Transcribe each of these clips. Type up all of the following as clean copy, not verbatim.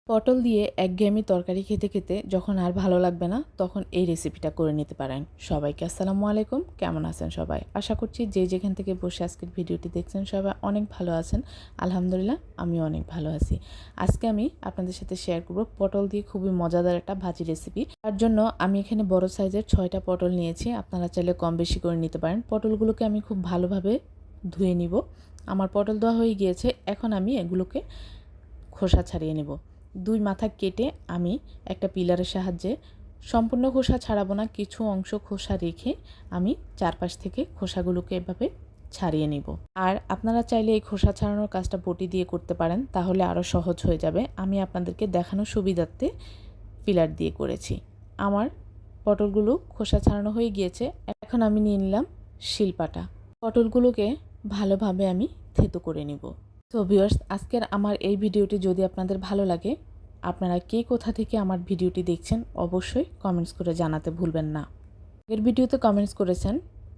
পটল দিয়ে একঘেয়েমি তরকারি খেতে খেতে যখন আর ভালো লাগবে না তখন এই রেসিপিটা করে নিতে পারেন। সবাইকে আসসালামু আলাইকুম, কেমন আছেন সবাই? আশা করছি যে যেখান থেকে বসে আজকের ভিডিওটি দেখছেন সবাই অনেক ভালো আছেন। আলহামদুলিল্লাহ আমিও অনেক ভালো আছি। আজকে আমি আপনাদের সাথে শেয়ার করব পটল দিয়ে খুবই মজাদার একটা ভাজি রেসিপি। তার জন্য আমি এখানে বড় সাইজের 6টা পটল নিয়েছি। আপনারা চাইলে কম বেশি করে নিতে পারেন। পটলগুলোকে আমি খুব ভালোভাবে ধুয়ে নিব। আমার পটল ধোয়া হয়ে গিয়েছে, এখন আমি এগুলোকে খোসা ছাড়িয়ে নেব। দুই মাথা কেটে আমি একটা পিলারের সাহায্যে সম্পূর্ণ খোসা ছাড়াবো না, কিছু অংশ খোসা রেখে আমি চারপাশ থেকে খোসাগুলোকে এভাবে ছাড়িয়ে নিব। আর আপনারা চাইলে এই খোসা ছাড়ানোর কাজটা বটি দিয়ে করতে পারেন, তাহলে আরও সহজ হয়ে যাবে। আমি আপনাদেরকে দেখানোর সুবিধার্থে পিলার দিয়ে করেছি। আমার পটলগুলো খোসা ছাড়ানো হয়ে গিয়েছে, এখন আমি নিয়ে নিলাম শিলপাটা। পটলগুলোকে ভালোভাবে আমি থেতো করে নিব। তো ভিউয়ার্স, আজকের আমার এই ভিডিওটি যদি আপনাদের ভালো লাগে, আপনারা কে কোথা থেকে আমার ভিডিওটি দেখছেন অবশ্যই কমেন্টস করে জানাতে ভুলবেন না। এর ভিডিওতে কমেন্টস করেছেন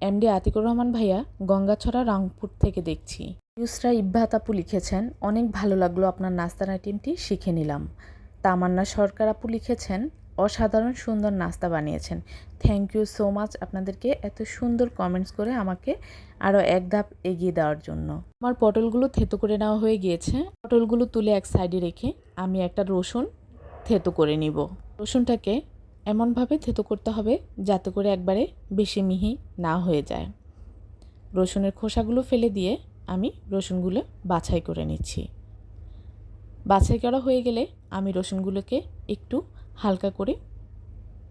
এমডি আতিকুর রহমান ভাইয়া, গঙ্গাছড়া রংপুর থেকে দেখছি। ইউসরা ইব্বাহাত আপু লিখেছেন অনেক ভালো লাগলো আপনার নাস্তার আইটেমটি, শিখে নিলাম। তামান্না সরকার আপু লিখেছেন অসাধারণ সুন্দর নাস্তা বানিয়েছেন। থ্যাংক ইউ সো মাচ আপনাদেরকে এত সুন্দর কমেন্টস করে আমাকে আরও এক ধাপ এগিয়ে দেওয়ার জন্য। আমার পটলগুলো থেতো করে নেওয়া হয়ে গিয়েছে। পটলগুলো তুলে এক সাইডে রেখে আমি একটা রসুন থেতো করে নিব। রসুনটাকে এমনভাবে থেতো করতে হবে যাতে করে একবারে বেশি মিহি না হয়ে যায়। রসুনের খোসাগুলো ফেলে দিয়ে আমি রসুনগুলো বাছাই করে নিচ্ছি। বাছাই করা হয়ে গেলে আমি রসুনগুলোকে একটু হালকা করে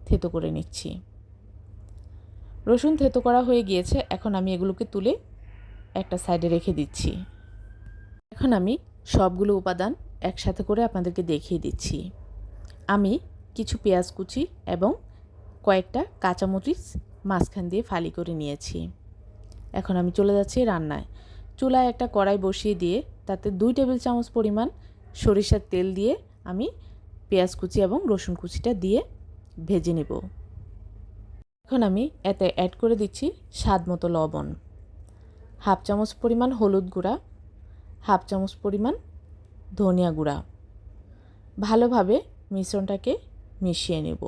থেতো করে নিচ্ছি। রসুন থেতো করা হয়ে গিয়েছে, এখন আমি এগুলোকে তুলে একটা সাইডে রেখে দিচ্ছি। এখন আমি সবগুলো উপাদান একসাথে করে আপনাদেরকে দেখিয়ে দিচ্ছি। আমি কিছু পেঁয়াজ কুচি এবং কয়েকটা কাঁচামরিচ মাঝখান দিয়ে ফালি করে নিয়েছি। এখন আমি চলে যাচ্ছি রান্নায়। চুলায় একটা কড়াই বসিয়ে দিয়ে তাতে 2 টেবিল চামচ পরিমাণ সরিষার তেল দিয়ে আমি পেঁয়াজ কুচি এবং রসুন কুচিটা দিয়ে ভেজে নেব। এখন আমি এতে অ্যাড করে দিচ্ছি স্বাদ মতো লবণ, হাফ চামচ পরিমাণ হলুদ গুঁড়া, হাফ চামচ পরিমাণ ধনিয়া গুঁড়া। ভালোভাবে মিশ্রণটাকে মিশিয়ে নেব।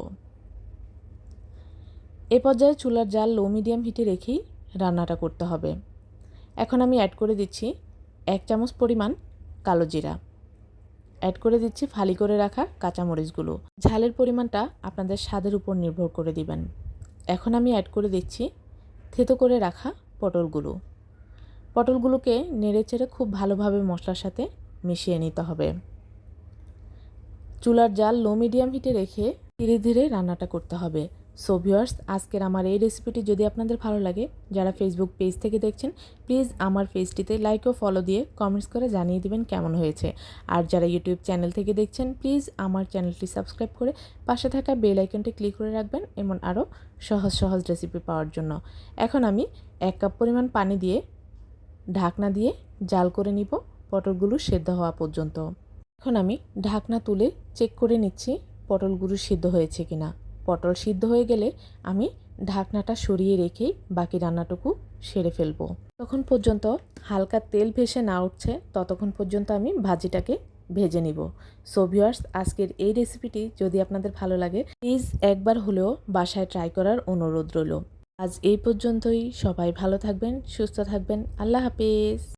এ পর্যায়ে চুলার জাল লো মিডিয়াম হিটে রেখেই রান্নাটা করতে হবে। এখন আমি অ্যাড করে দিচ্ছি 1 চামচ পরিমাণ কালো জিরা, অ্যাড করে দিচ্ছি ফালি করে রাখা কাঁচামরিচগুলো। ঝালের পরিমাণটা আপনাদের স্বাদের উপর নির্ভর করে দিবেন। এখন আমি অ্যাড করে দিচ্ছি থেতো করে রাখা পটলগুলোকে নেড়েচেড়ে খুব ভালোভাবে মশলার সাথে মিশিয়ে নিতে হবে। চুলার জাল লো মিডিয়াম হিটে রেখে ধীরে ধীরে রান্নাটা করতে হবে। সো ভিউয়ার্স, আজকের আমার এই রেসিপিটি যদি আপনাদের ভালো লাগে, যারা ফেসবুক পেজ থেকে দেখছেন প্লিজ আমার পেজটিতে লাইক ও ফলো দিয়ে কমেন্টস করে জানিয়ে দিবেন কেমন হয়েছে। আর যারা ইউটিউব চ্যানেল থেকে দেখছেন প্লিজ আমার চ্যানেলটি সাবস্ক্রাইব করে পাশে থাকা বেল আইকনটি ক্লিক করে রাখবেন এমন আরও সহজ সহজ রেসিপি পাওয়ার জন্য। এখন আমি 1 কাপ পরিমাণ পানি দিয়ে ঢাকনা দিয়ে জাল করে নিব পটলগুলো সেদ্ধ হওয়া পর্যন্ত। এখন আমি ঢাকনা তুলে চেক করে নিচ্ছি পটলগুলো সিদ্ধ হয়েছে কিনা। পটল সিদ্ধ হয়ে গেলে আমি ঢাকনাটা সরিয়ে রেখেই বাকি রান্নাটুকু সেরে ফেলবো। তখন পর্যন্ত হালকা তেল ভেসে না উঠছে ততক্ষণ পর্যন্ত আমি ভাজিটাকে ভেজে নিব। সো ভিউয়ার্স, আজকের এই রেসিপিটি যদি আপনাদের ভালো লাগে প্লিজ একবার হলেও বাসায় ট্রাই করার অনুরোধ রইল। আজ এই পর্যন্তই। সবাই ভালো থাকবেন, সুস্থ থাকবেন। আল্লাহ হাফেজ।